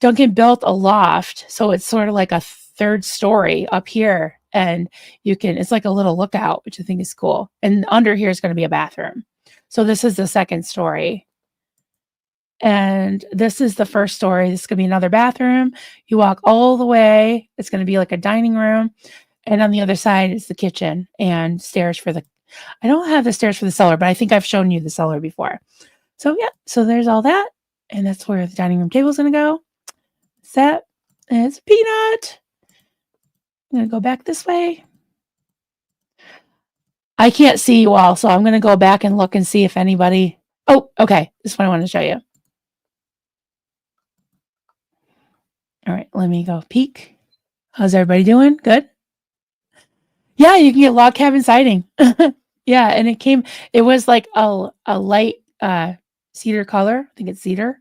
Duncan built a loft, so it's sort of like a 3rd story up here, and it's like a little lookout, which I think is cool. And under here is going to be a bathroom. So this is the 2nd story. And this is the 1st story. This is going to be another bathroom. You walk all the way. It's going to be like a dining room. And on the other side is the kitchen and stairs I don't have the stairs for the cellar, but I think I've shown you the cellar before. So yeah, so there's all that. And that's where the dining room table is going to go. Set. And it's Peanut. I'm going to go back this way. I can't see you all, so I'm going to go back and look and see if anybody... Oh, okay. This is what I want to show you. All right, let me go peek. How's everybody doing? Good? Yeah, you can get log cabin siding. Yeah, and it was like a light cedar color. I think it's cedar.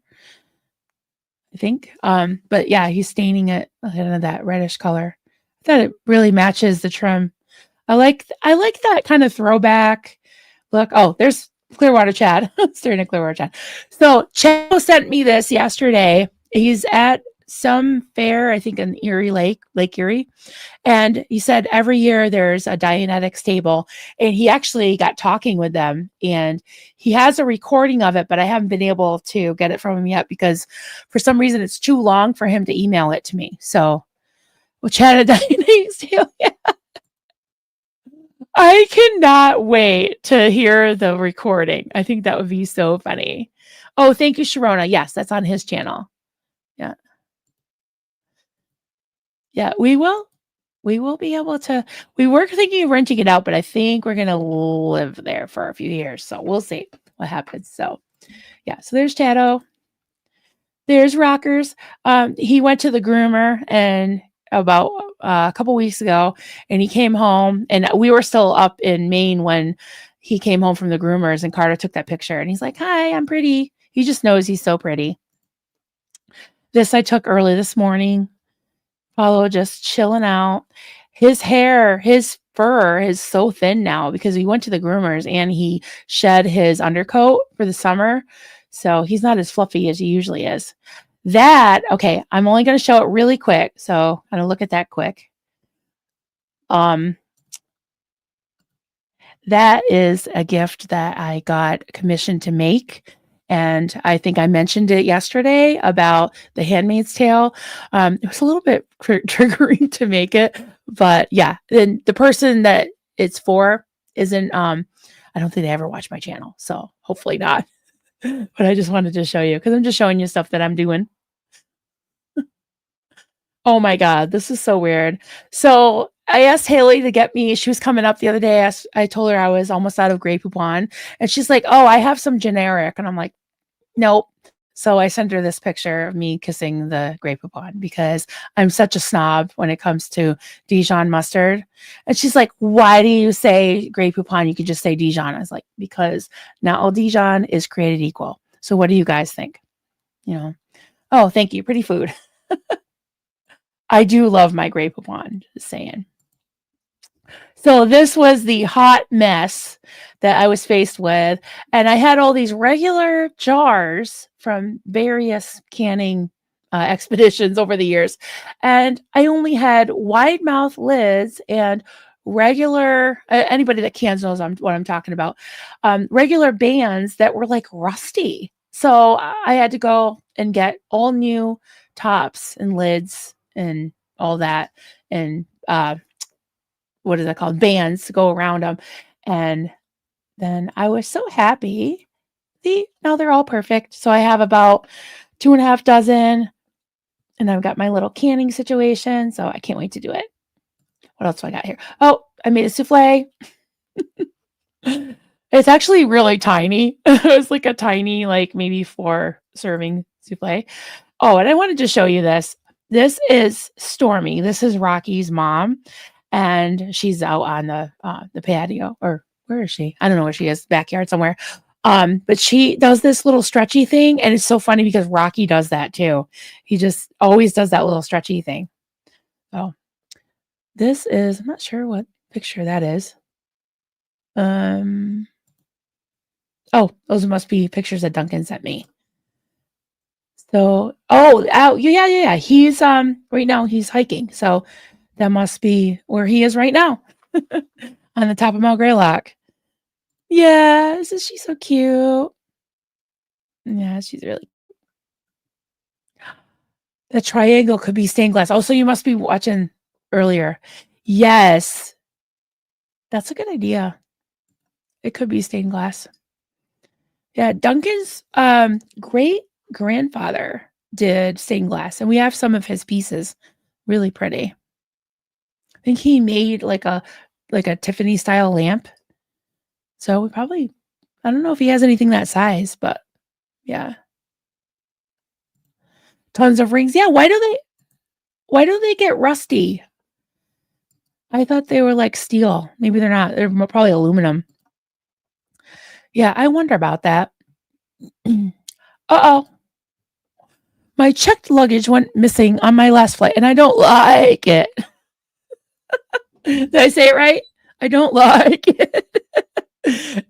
But yeah, he's staining it that reddish color. I thought it really matches the trim. I like that kind of throwback look. Oh, there's Clearwater Chad. Staring at Clearwater Chad. So Chad sent me this yesterday. He's at some fair, I think in Lake Erie. And he said every year there's a Dianetics table, and he actually got talking with them, and he has a recording of it, but I haven't been able to get it from him yet because for some reason it's too long for him to email it to me. So we'll chat at Dianetics table. Yeah. I cannot wait to hear the recording. I think that would be so funny. Oh, thank you, Sharona. Yes, that's on his channel. Yeah. Yeah, we will. We will be able to. We were thinking of renting it out, but I think we're going to live there for a few years. So we'll see what happens. So, yeah. So there's Tato. There's rockers. He went to the groomer and about a couple weeks ago, and he came home, and we were still up in Maine when he came home from the groomers, and Carter took that picture, and he's like, "Hi, I'm pretty." He just knows he's so pretty. This I took early this morning. Paulo just chilling out. His hair, his fur is so thin now because he went to the groomers and he shed his undercoat for the summer. So he's not as fluffy as he usually is. That, okay, I'm only going to show it really quick. So I'm going to look at that quick. Um, that is a gift that I got commissioned to make. And I think I mentioned it yesterday about the Handmaid's Tale. It was a little bit triggering to make it, but yeah. And the person that it's for isn't. I don't think they ever watch my channel, so hopefully not. But I just wanted to show you because I'm just showing you stuff that I'm doing. Oh my God, this is so weird. So I asked Haley to get me, she was coming up the other day. I told her I was almost out of Grey Poupon. And she's like, oh, I have some generic. And I'm like, nope. So I sent her this picture of me kissing the Grey Poupon because I'm such a snob when it comes to Dijon mustard. And she's like, why do you say Grey Poupon? You could just say Dijon. I was like, because not all Dijon is created equal. So what do you guys think? You know, oh, thank you. Pretty food. I do love my Grey Poupon, just saying. So this was the hot mess that I was faced with. And I had all these regular jars from various canning expeditions over the years. And I only had wide mouth lids and regular, anybody that cans knows what I'm talking about, regular bands that were like rusty. So I had to go and get all new tops and lids and all that. And what is that called? Bands to go around them. And then I was so happy. See, now they're all perfect. So I have about 2.5 dozen, and I've got my little canning situation. So I can't wait to do it. What else do I got here? Oh, I made a souffle. It's actually really tiny. It's like a tiny, like maybe 4 serving souffle. Oh, and I wanted to show you this. This is Stormy. This is Rocky's mom, and she's out on the patio, or where is she? I don't know where she is. Backyard somewhere. But she does this little stretchy thing, and it's so funny because Rocky does that too. He just always does that little stretchy thing. So this is, I'm not sure what picture that is. Oh, those must be pictures that Duncan sent me. So, oh, yeah. He's right now he's hiking. So that must be where he is right now. On the top of Mount Greylock. Yeah, isn't she so cute? Yeah, she's really. The triangle could be stained glass. Also, you must be watching earlier. Yes, that's a good idea. It could be stained glass. Yeah, Duncan's great grandfather did stained glass, and we have some of his pieces. Really pretty. I think he made like a Tiffany style lamp. So we probably, I don't know if he has anything that size, but yeah. Tons of rings. Yeah, why do they get rusty? I thought they were like steel. Maybe they're not. They're probably aluminum. Yeah, I wonder about that. Uh-oh. My checked luggage went missing on my last flight, and I don't like it. Did I say it right? I don't like it.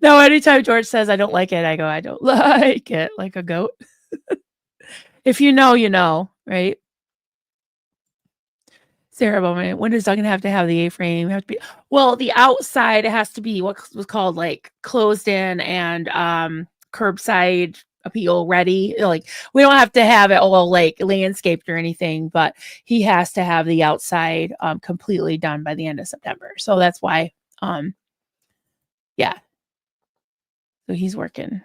No, anytime George says I don't like it, I go, I don't like it, like a goat. If you know, you know, right? Sarah Bowman, when does Duncan have to have the A-frame? Have to be, well, the outside has to be what was called like closed in and curbside appeal ready. Like we don't have to have it all like landscaped or anything, but he has to have the outside completely done by the end of September. So that's why yeah. So he's working.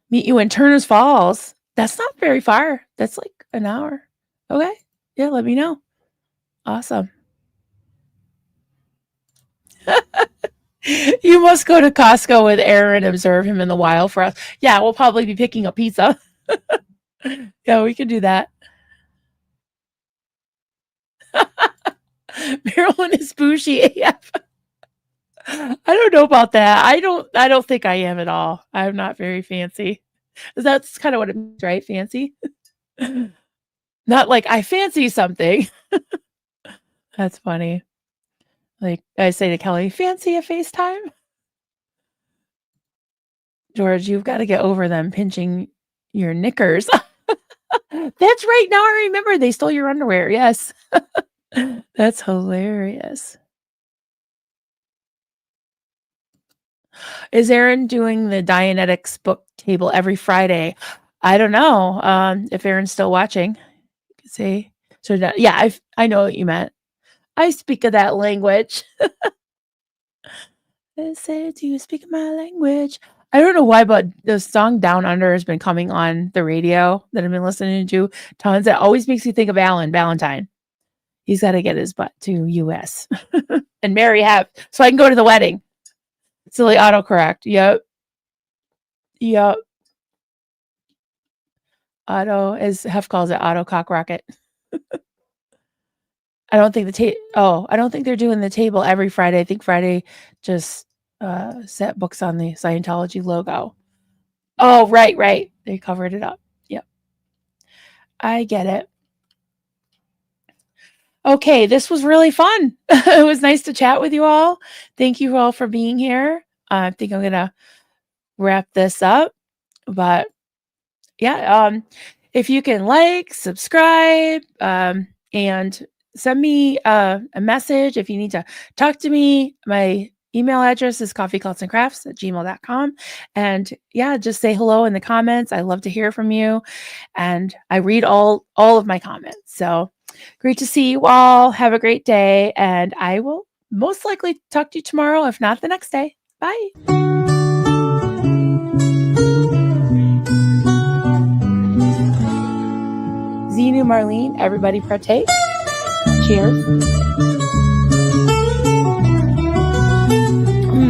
Meet you in Turner's Falls. That's not very far. That's like an hour. Okay. Yeah, let me know. Awesome. You must go to Costco with Aaron and observe him in the wild for us. Yeah, we'll probably be picking up pizza. Yeah, we can do that. Marilyn is bougie AF. I don't know about that. I don't think I am at all. I'm not very fancy. That's kind of what it means, right? Fancy? Not like I fancy something. That's funny. Like I say to Kelly, fancy a FaceTime? George, you've got to get over them pinching your knickers. That's right. Now I remember they stole your underwear. Yes. That's hilarious. Is Erin doing the Dianetics book table every Friday? I don't know. If Erin's still watching, you could say. So yeah, I know what you meant. I speak of that language. I say, do you speak my language? I don't know why, but the song Down Under has been coming on the radio that I've been listening to tons. It always makes me think of Alan Valentine. He's got to get his butt to US and marry Hep so I can go to the wedding. Silly autocorrect. Yep. Yep. Auto, as Hef calls it, auto cock rocket. I don't think I don't think they're doing the table every Friday. I think Friday just set books on the Scientology logo. Oh, right. They covered it up. Yep. I get it. Okay, this was really fun. It was nice to chat with you all. Thank you all for being here. I think I'm going to wrap this up. But yeah, if you can like, subscribe, and send me a message if you need to talk to me. My email address is coffeecultsandcrafts@gmail.com. And yeah, just say hello in the comments. I love to hear from you. And I read all of my comments. So great to see you all. Have a great day. And I will most likely talk to you tomorrow, if not the next day. Bye. Xenu, Marlene, everybody partake. Cheers.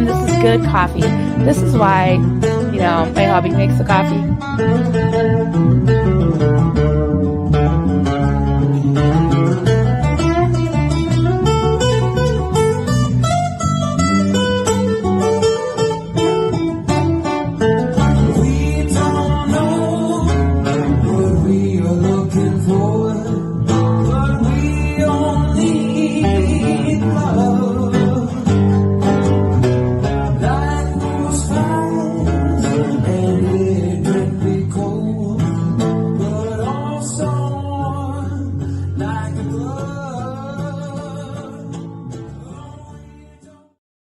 This is good coffee. This is why, my hubby makes the coffee.